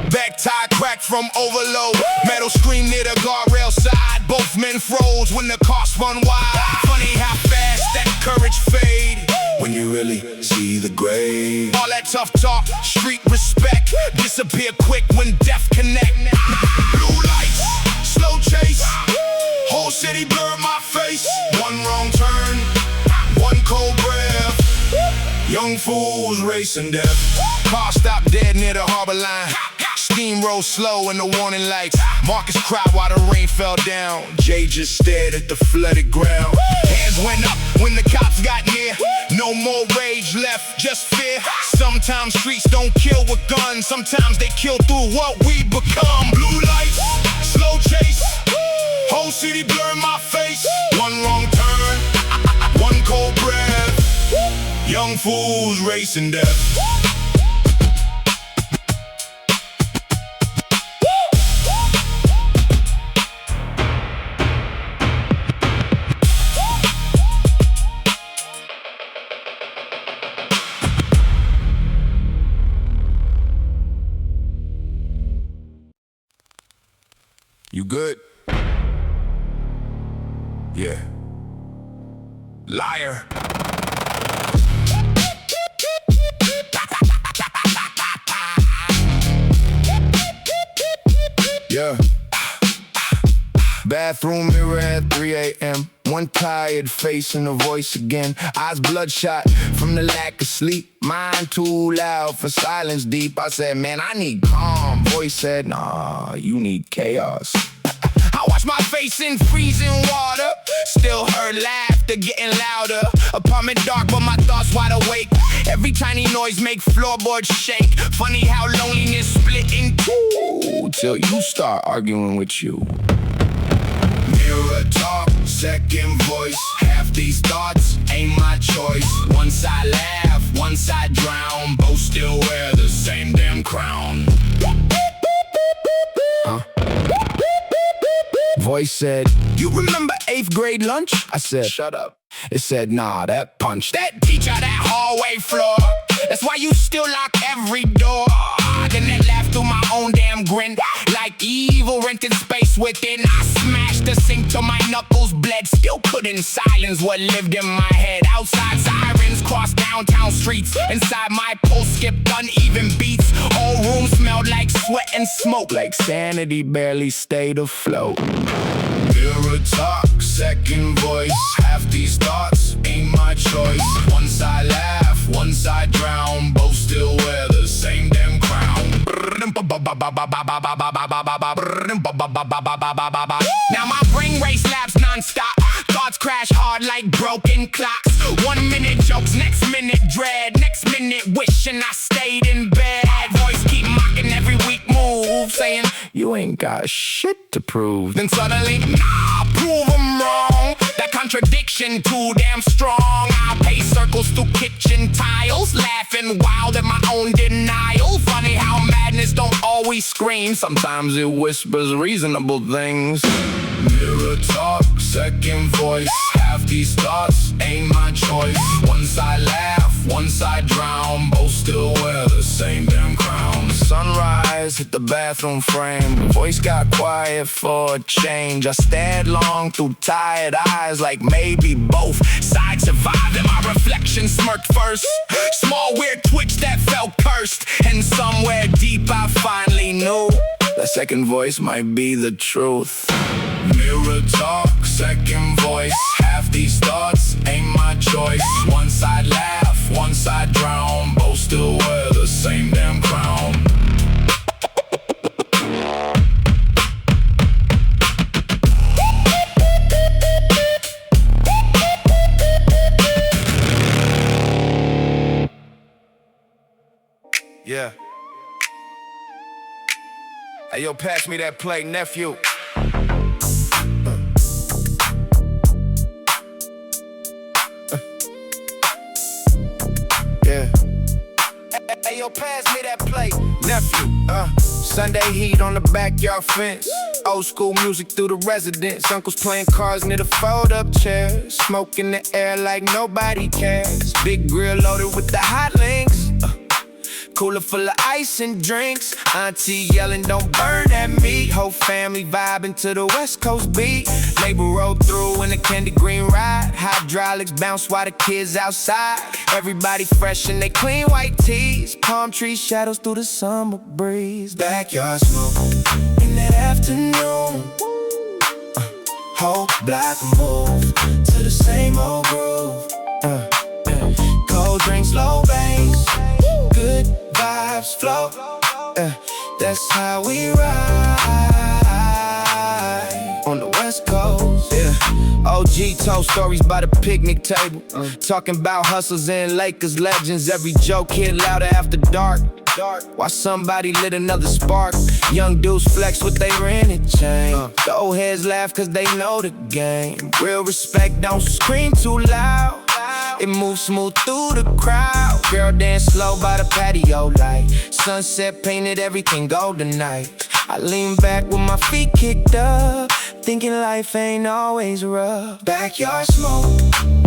Back tire cracked from overload. Metal scream near the guardrail side. Both men froze when the car spun wide. Funny how fast that courage fade when you really see the grave. All that tough talk, street respect, disappear quick when death connect. Blue lights, slow chase. Whole city blur my face. One wrong turn, one cold breath. Young fools racing death. Car stopped dead near the harbor line. Steam rose slow in the warning lights. Marcus cried while the rain fell down. Jay just stared at the flooded ground. Hands went up when the cops got near. No more rage left, just fear. Sometimes streets don't kill with guns. Sometimes they kill through what we become. Blue lights, slow chase. Whole city blur my face. One wrong turn, one cold breath. Young fools racing death. You good? Yeah. Liar. Yeah. Bathroom mirror at 3 a.m. One tired face and a voice again. Eyes bloodshot from the lack of sleep. Mind too loud for silence deep. I said, man, I need calm. Voice said, nah, you need chaos. I watched Wash my face in freezing water. Still heard laughter getting louder. Apartment dark, but my thoughts wide awake. Every tiny noise make floorboards shake. Funny how loneliness split in two till you start arguing with you. Mirror talk, second voice. Half these thoughts ain't my choice. One side laugh, one side drown. Both still wear the same damn crown. Voice said, "You remember 8th grade lunch?" I said, "Shut up." It said, "Nah, that punch. That teacher, that hallway floor. That's why you still lock every door." Then that laugh through my own damn grin. Like evil rented space within. I smashed the sink till my knuckles bled. Still couldn't silence what lived in my head. Outside sirens crossed downtown streets. Inside my pulse skipped uneven beats. Whole room smelled like sweat and smoke. Like sanity barely stayed afloat. Mirror talk, second voice. Half these thoughts ain't my choice. One side laugh, one side drown. Both still wear the same damn crown. Now my brain race laps non-stop. Thoughts crash hard like broken clocks. 1 minute jokes, next minute dread. Next minute wishing I stayed in bed. Voice keep mocking every weak move, saying, "You ain't got shit to prove." Then suddenly, nah, prove 'em wrong. That contradiction too damn strong. I pace circles through kitchen tiles, laughing wild at my own denial. Funny how madness don't always scream. Sometimes it whispers reasonable things. Mirror talk, second voice. Half these thoughts ain't my choice. One side laugh, one side drown. Both still wear the same damn crown. Sunrise hit the bathroom frame. Voice got quiet for a change. I stared long through tired eyes, like maybe both sides survived. And my reflection smirked first. Small weird twitch that felt cursed. And somewhere deep I finally knew the second voice might be the truth. Mirror talk, second voice. Half these thoughts ain't my choice. One side laugh, one side drown. Both still wear the same damn crown. Yeah. Hey, yo, pass me that plate, nephew. Yeah. Hey, yo, pass me that plate, nephew. Sunday heat on the backyard fence. Old school music through the residence. Uncles playing cards near the fold-up chairs. Smoke in the air like nobody cares. Big grill loaded with the hot links. Cooler full of ice and drinks. Auntie yelling, "Don't burn that meat." Whole family vibing to the West Coast beat. Neighbor rode through in a candy green ride. Hydraulics bounce while the kids outside. Everybody fresh in they clean white tees. Palm tree shadows through the summer breeze. Backyard smoke in that afternoon. Whole block move to the same old groove. Cold drinks, low bass. Good vibes flow, that's how we ride on the West Coast. Yeah. OG told stories by the picnic table, talking about hustlers and Lakers legends. Every joke hit louder after dark. While somebody lit another spark. Young dudes flex with they rented chain. The old heads laugh cause they know the game. Real respect, don't scream too loud. It moves smooth through the crowd. Girl dance slow by the patio light. Sunset painted everything golden night. I lean back with my feet kicked up, thinking life ain't always rough. Backyard smoke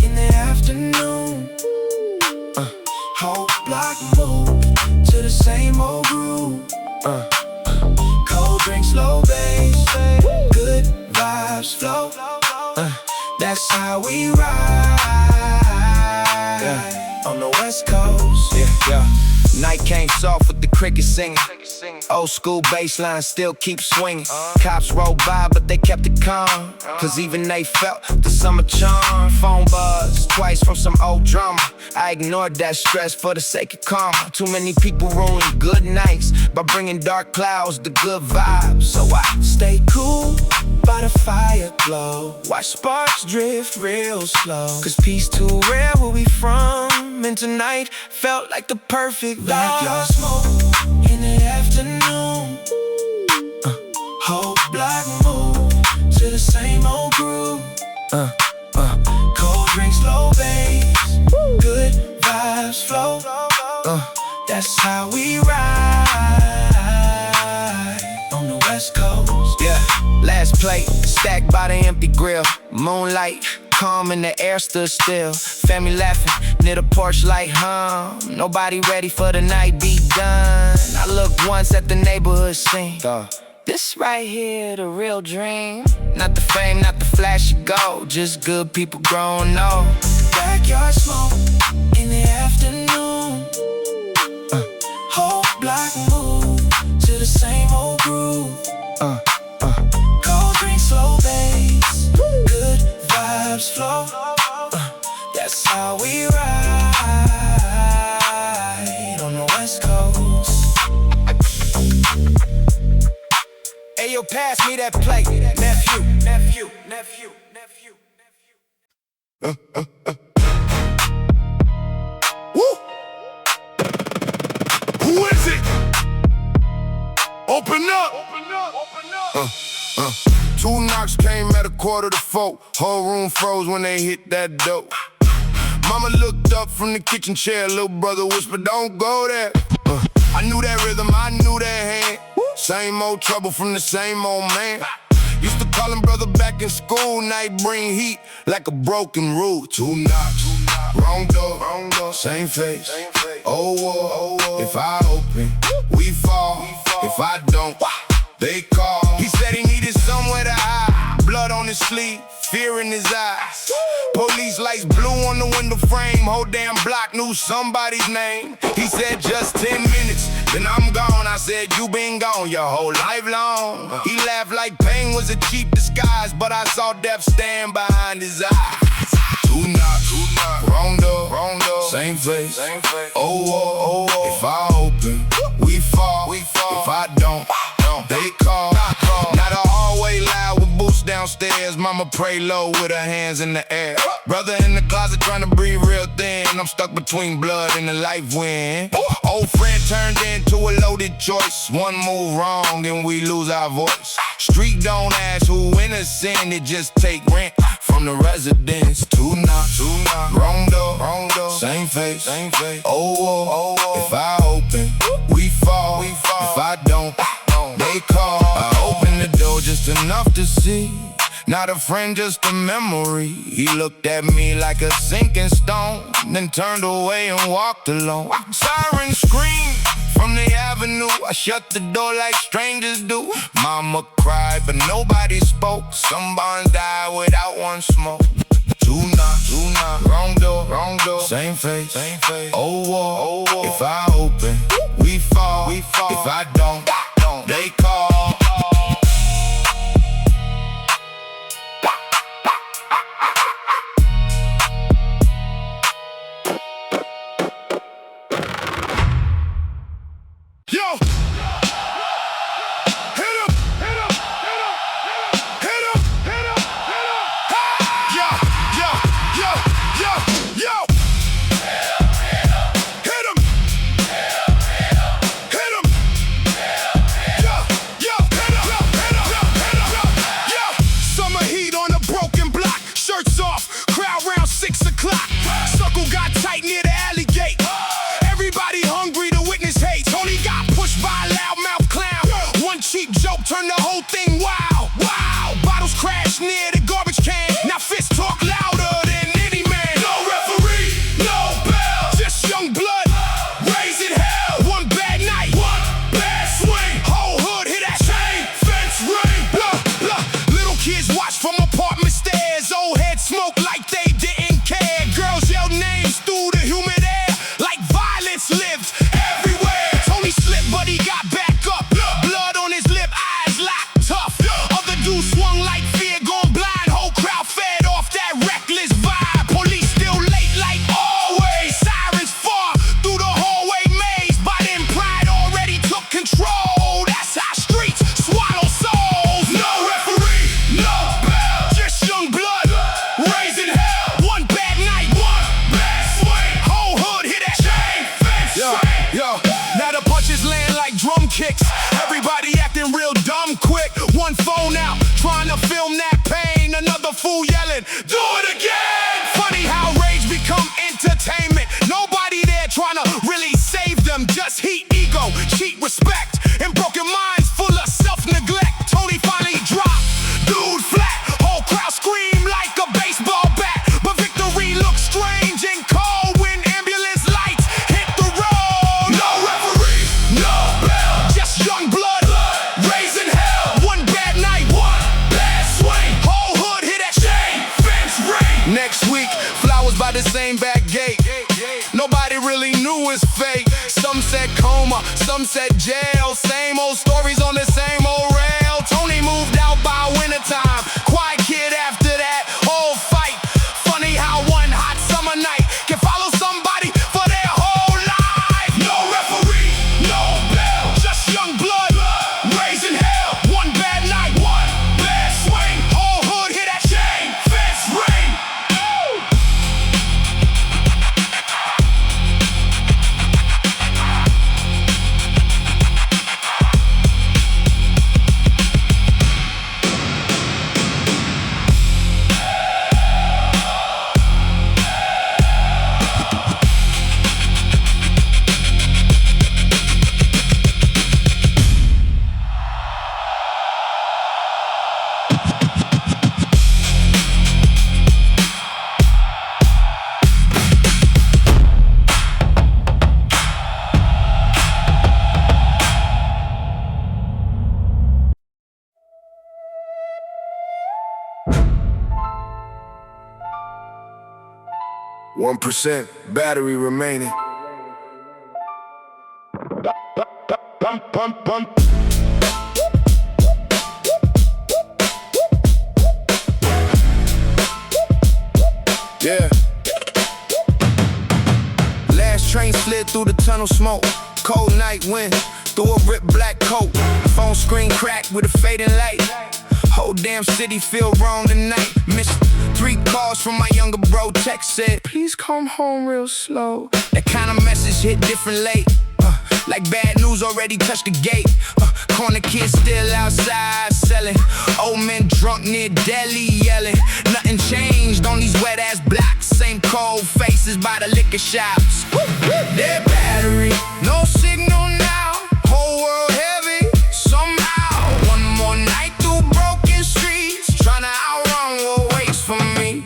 in the afternoon. Whole block move to the same old groove. Cold drinks, low bass. Good vibes flow. That's how we ride on the West Coast. Yeah. Night came soft with the crickets singing. Old school bass line still keep swinging. Cops rolled by but they kept it calm, cause even they felt the summer charm. Phone buzz twice from some old drama. I ignored that stress for the sake of karma. Too many people ruin good nights by bringing dark clouds to good vibes. So I stay cool by the fire glow. Watch sparks drift real slow. Cause peace too rare where we from. And tonight felt like the perfect backyard smoke in the afternoon. Whole block move to the same old groove. Cold drinks, low bass, good vibes flow. That's how we ride on the West Coast. Yeah, last plate, stacked by the empty grill. Moonlight, calm and the air stood still. Family laughing, near the porch like hum. Nobody ready for the night be done. I looked once at the neighborhood scene. This right here, the real dream. Not the fame, not the flashy gold, just good people growing old. Backyard smoke in the afternoon. Whole block move to the same old groove. Cold drink, slow bass, good vibes flow. That's how we ride on the West Coast. Hey yo, pass me that plate, nephew, nephew, nephew, nephew, nephew. Woo! Who is it? Open up! Two knocks came at 3:45. Whole room froze when they hit that dope. Mama looked up from the kitchen chair. Little brother whispered, don't go there. I knew that rhythm, I knew that hand. Same old trouble from the same old man. Used to call him brother back in school. Night bring heat like a broken rule. Two knocks, wrong door, same face. Oh, whoa, if I open, we fall. If I don't, they call. He said he needed somewhere to hide. Blood on his sleeve, fear in his eyes. Police lights blue on the window frame. Whole damn block knew somebody's name. He said just 10 minutes, then I'm gone. I said you been gone your whole life long. He laughed like pain was a cheap disguise, but I saw death stand behind his eyes. Two knocks, wrong door, same face. Oh, whoa, if I open, we fall. If I don't, they call. Now the hallway loud with boots downstairs. Mama pray low with her hands in the air. Brother in the closet trying to breathe real thin. I'm stuck between blood and the life wind. Old friend turned into a loaded choice. One move wrong and we lose our voice. Street don't ask who innocent, it just take rent from the residents. Two knocks, wrong door, same face. Oh, whoa, if I open, we fall. If I don't, they call. I opened the door just enough to see. Not a friend, just a memory. He looked at me like a sinking stone, then turned away and walked alone. Siren screamed from the avenue. I shut the door like strangers do. Mama cried, but nobody spoke. Some bonds died without one smoke. Two knocks, wrong door, same face. Oh, whoa, if I open, we fall. If I don't, they call. Yo! Turn the whole thing wild. Bottles crash near the garbage can. Now fists talk louder than any man. No referee, no bell, just young blood, raising hell. One bad night, one bad swing. Whole hood hit that chain, fence ring. Little kids watch from apartment stairs. Old heads smoke like they didn't care. Girls yell names through the humid air like violence lived everywhere. Tony slipped but he got back up. Blood on his lip, eyes locked tough. Other dudes swung like fear, gone blind. one phone out, trying to film that pain. Another fool yelling, do it again! Funny how rage become entertainment. Nobody there trying to really save them. Just heat, ego, cheat, respect, and broken minds full of self-neglect. Tony finally dropped, dude flat. Whole crowd scream like a baseball bat. But victory looks strange and cold when ambulance lights hit the road. No referee, no bell, just young blood, raising hell. One bad night, one bad swing. Whole hood hit that chain fence ring. Next week, flowers by the same back gate. Nobody really knew his fate. Some said coma, some said jail. Same old stories on the same old rail. Tony moved out by wintertime. Quiet kid after that whole fight. Funny how one hot summer night can follow somebody for their whole life. No referee, no bell, just young blood, raising hell. One bad night, one bad swing. Whole hood hit that chain fence ring. One percent battery remaining. Bump, bump, bump. Yeah. Last train slid through the tunnel smoke. Cold night wind through a ripped black coat. Phone screen cracked with a fading light. Whole damn city feel wrong tonight. Missed 3 calls from my younger bro. Text said, please come home real slow. That kind of message hit different late. Like bad news already touched the gate. Corner kids still outside selling. Old men drunk near deli yelling. Nothing changed on these wet ass blocks. Same cold faces by the liquor shops. Their battery, no signal now. Whole world heavy somehow. One more night through broken streets, tryna outrun what waits for me.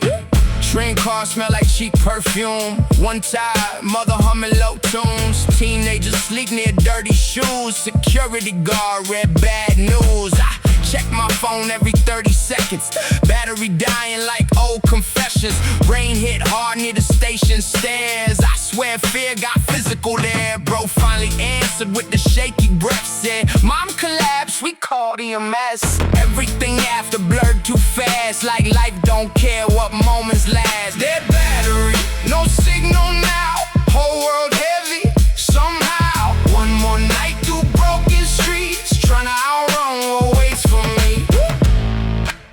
Train car smell like cheap perfume. One time, mother humming low tunes. Teenagers sleep near dirty shoes. Security guard read bad news. I check my phone every 30 seconds. Battery dying like old confessions. Rain hit hard near the station stairs. I swear fear got physical there. Bro finally answered with the shaky breath. Said, Mom collapsed, we called EMS. Everything after blurred too fast. Like life don't care what moments last. Dead battery, no signal now. Whole world heavy somehow. One more night through broken streets, tryna outrun what waits for me.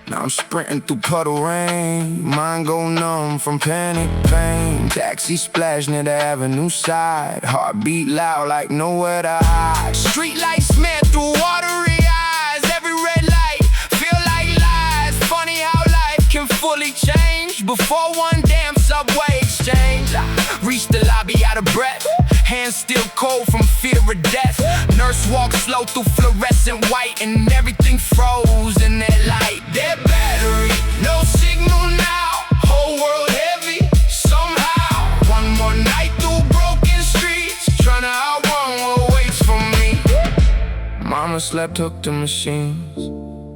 Now I'm sprinting through puddle rain. Mind go numb from panic pain. Taxi splash near the avenue side. Heartbeat loud like nowhere to hide. Street lights smear through watery eyes. Every red light feel like lies. Funny how life can fully change before one damn subway exchange. I reached the lobby out of breath. Hands still cold from fear of death. Nurse walked slow through fluorescent white, and everything froze in that light. Dead battery, no signal now. Whole world heavy somehow. One more night through broken streets, tryna outrun what waits for me. Mama slept hooked to machines.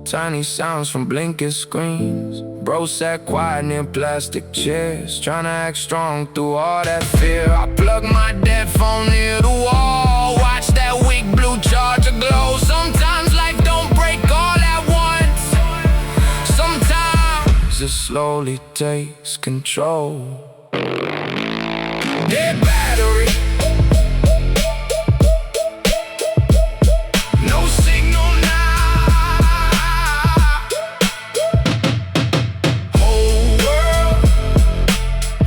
Tiny sounds from blinking screens. Bro sat quiet near plastic chairs, tryna act strong through all that fear. I plugged my dead phone near the wall. Watch that weak blue charger glow. Sometimes life don't break all at once. Sometimes it slowly takes control. Dead battery, no signal now. Whole world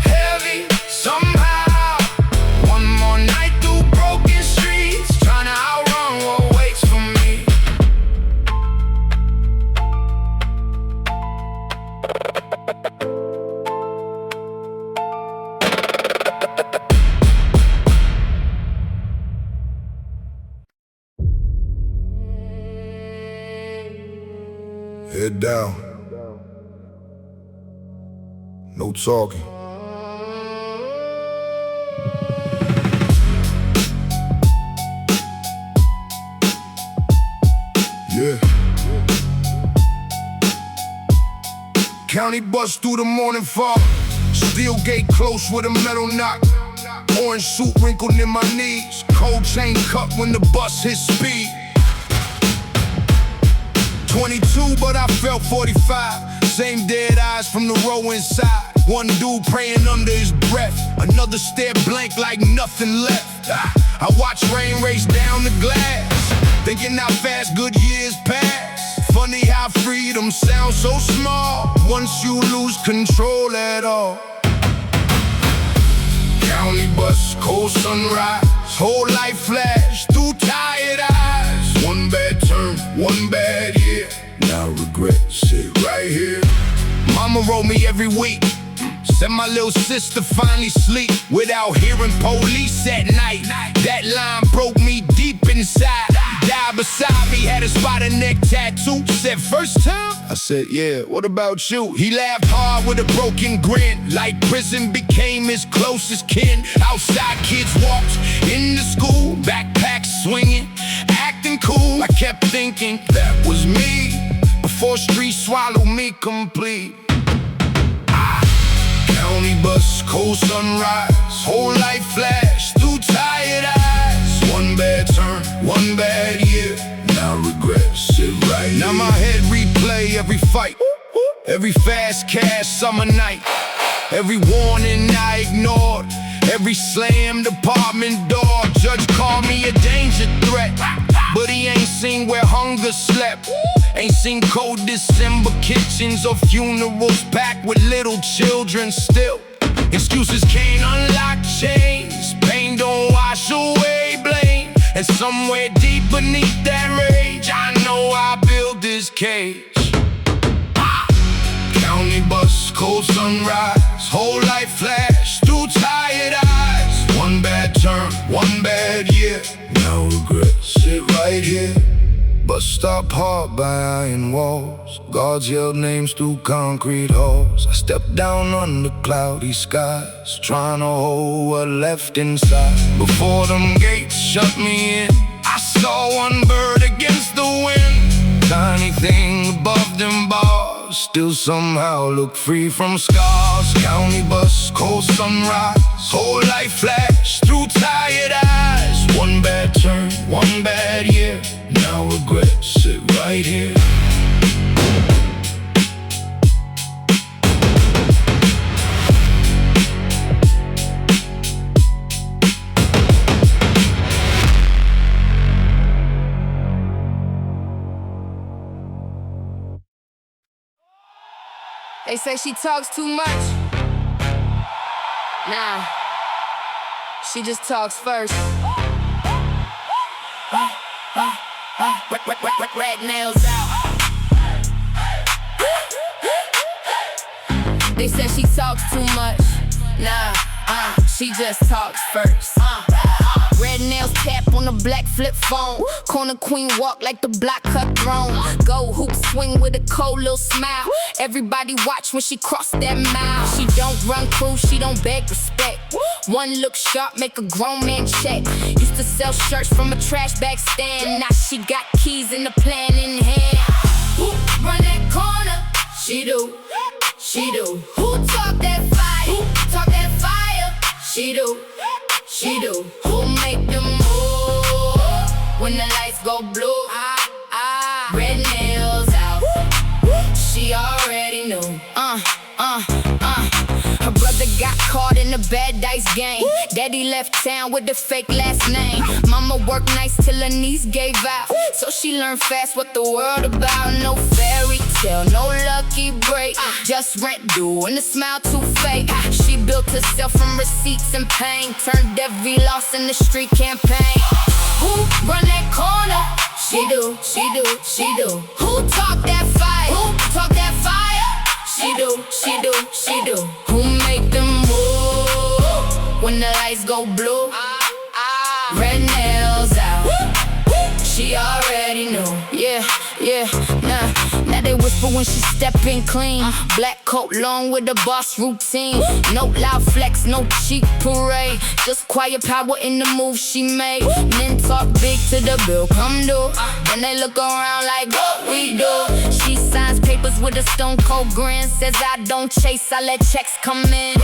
heavy somehow. One more night through broken streets, tryna outrun what waits for me. Head down. No talking. Yeah. County bus through the morning fog. Steel gate close with a metal knock. Orange suit wrinkled in my knees. Cold chain cut when the bus hit speed. 22, but I felt 45. Same dead eyes from the row inside. One dude praying under his breath. Another stare blank like nothing left. I watch rain race down the glass, thinking how fast good years pass. Funny how freedom sounds so small once you lose control at all. County bus, cold sunrise, whole life flash through tired eyes. One bad turn, one bad year, now regret sit right here. Mama wrote me every week, said my little sister finally sleep without hearing police at night. That line broke me deep inside. Died beside me, had a spotted neck tattoo. Said, first time? I said, yeah, what about you? He laughed hard with a broken grin, like prison became his closest kin. Outside kids walked into school, backpacks swinging, acting cool. I kept thinking, that was me, before streets swallowed me complete. County bus, cold sunrise, whole life flash through tired eyes. One bad turn, one bad year, now regret sit right here. Now my head replay every fight, every fast cash summer night, every warning I ignored, every slammed apartment door. Judge called me a danger threat, but he ain't seen where hunger slept. Ain't seen cold December kitchens or funerals packed with little children still. Excuses can't unlock chains, pain don't wash away blame. And somewhere deep beneath that rage, I know I built this cage. County bus, cold sunrise, whole life flash through tired eyes. One bad turn, one bad year, now regret sit right here. Bus stop hard by iron walls, guards yelled names through concrete halls. I stepped down under cloudy skies, trying to hold what left inside. Before them gates shut me in, I saw one bird against the wind. Tiny thing above them bars, still somehow look free from scars. County bus, cold sunrise, whole life flash through tired eyes. One bad turn, one bad year, now regret sit right here. They say she talks too much. Nah, she just talks first. Red nails out. They say she talks too much. Nah, she just talks first. Red nails tap on the black flip phone. Corner queen walk like the block her throne. Go hoop swing with a cold little smile. Everybody watch when she cross that mile. She don't run crew, she don't beg respect. One look sharp, make a grown man check. Used to sell shirts from a trash bag stand. Now she got keys and the plan in hand. Who run that corner? She do, she do. Who talk that fire? Who talk that fire? She do, she do. Who make them move when the lights go blue? Red nails out. She already knew. Her brother got caught in a bad dice game. Daddy left town with the fake last name. Mama worked nights till her knees gave out, so she learned fast what the world about. No fairy tale, no lucky break, just rent due and a smile too fake. She built herself from receipts and pain, turned every loss in the street campaign. Who run that corner? She do, she do, she do. Who talk that fire? Who talk that fire? She do, she do, she do. Who make them move when the lights go blue? Red nails out. She already knew. Yeah, yeah, nah. Now they whisper when she step in clean. Black coat long with the boss routine. No loud flex, no cheap parade. Just quiet power in the move she made. Men talk big to the bill come due. Then they look around like what we do. She signs papers with a stone cold grin. Says I don't chase, I let checks come in.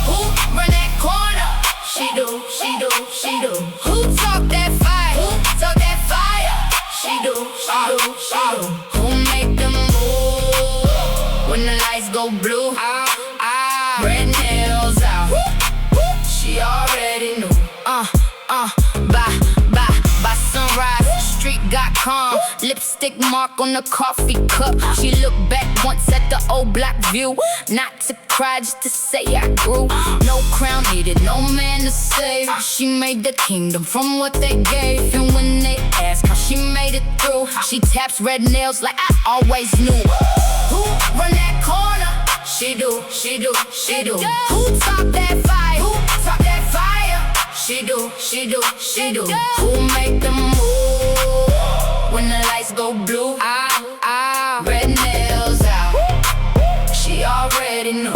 Who run that corner? She do, she do, she do. Who talk that fire? Who talk that fire? She do, she do, she do. Who make them move when the lights go blue? Red nails out. She already knew. By sunrise, street got calm. Lipstick mark on the coffee cup. She looked back once at the old block view. Not to cry, just to say I grew. No crown needed, no man to save. She made the kingdom from what they gave. And when they ask how she made it through, she taps red nails like I always knew. Who run that corner? She do, she do, she do. Who talk that fire? Who talk that fire? She do, she do, she do. Who make them move when the lights go blue? Red nails out. She already knew.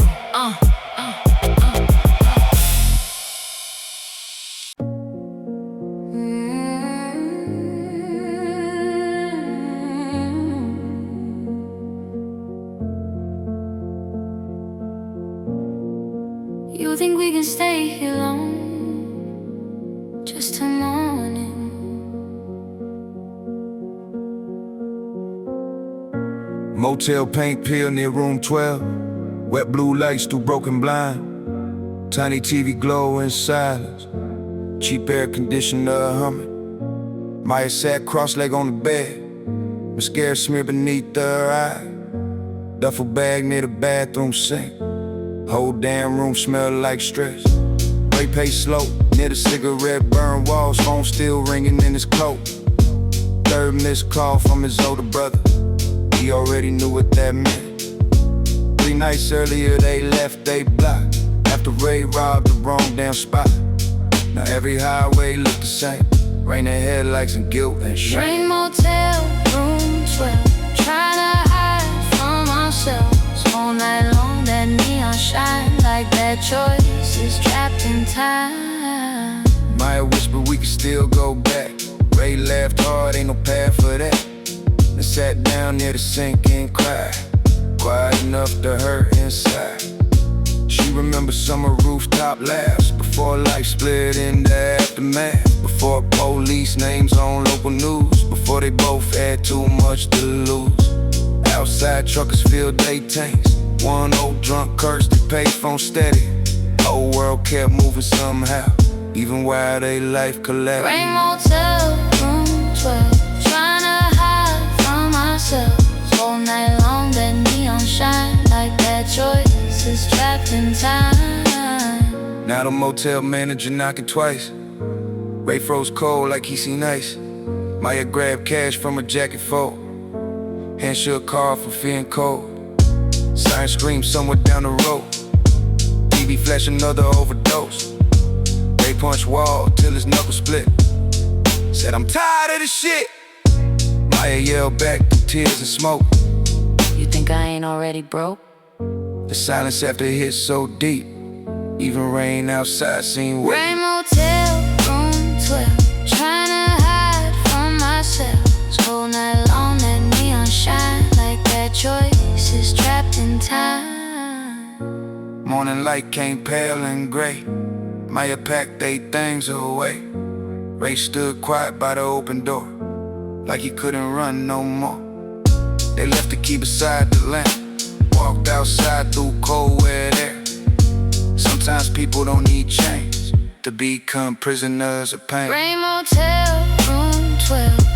You think we can stay here long? Just till morning. Motel paint peel near room 12. Wet blue lights through broken blind. Tiny TV glow in silence. Cheap air conditioner humming. Maya sat cross-legged on the bed. Mascara smeared beneath her eye. Duffel bag near the bathroom sink. Whole damn room smelled like stress. Ray pace slow, near the cigarette burn walls. Phone still ringing in his coat. Third missed call from his older brother. He already knew what that meant. 3 nights earlier they left they block. After Ray robbed the wrong damn spot. Now every highway look the same. Rain in headlights and guilt and shame. Rain motel, room 12. Trying to hide from ourselves. All night long that neon shine. Like that choice is trapped in time. Maya whispered we could still go back. Ray laughed hard, ain't no path for that. Then sat down near the sink and cried. Quiet enough to hurt inside. She remembers summer rooftop laughs. Before life split in the aftermath. Before police names on local news. Before they both had too much to lose. Outside truckers fill day tanks. One old drunk cursed the payphone steady. Whole world kept moving somehow, even while they life collapsed. Rain motel, room 12. Trying to hide from ourselves. All night long that neon shine. Like that choice is trapped in time. Now the motel manager knocking twice. Ray froze cold like he seen ice. Maya grabbed cash from her jacket fold. Hand shook car for fearing cold. Siren screamed somewhere down the road. TV flash another overdose. Ray punched wall till his knuckles split. Said I'm tired of this shit. Maya yelled back through tears and smoke. You think I ain't already broke? The silence after hit so deep. Even rain outside seemed wet. Rain motel, room 12. Trying to hide from ourselves. Whole night long that neon shine. Like that choice is trapped in time. Morning light came pale and gray. Maya packed they things away. Ray stood quiet by the open door, like he couldn't run no more. They left the key beside the lamp. Walked outside through cold wet air. Sometimes people don't need chains to become prisoners of pain. Rain motel, room 12.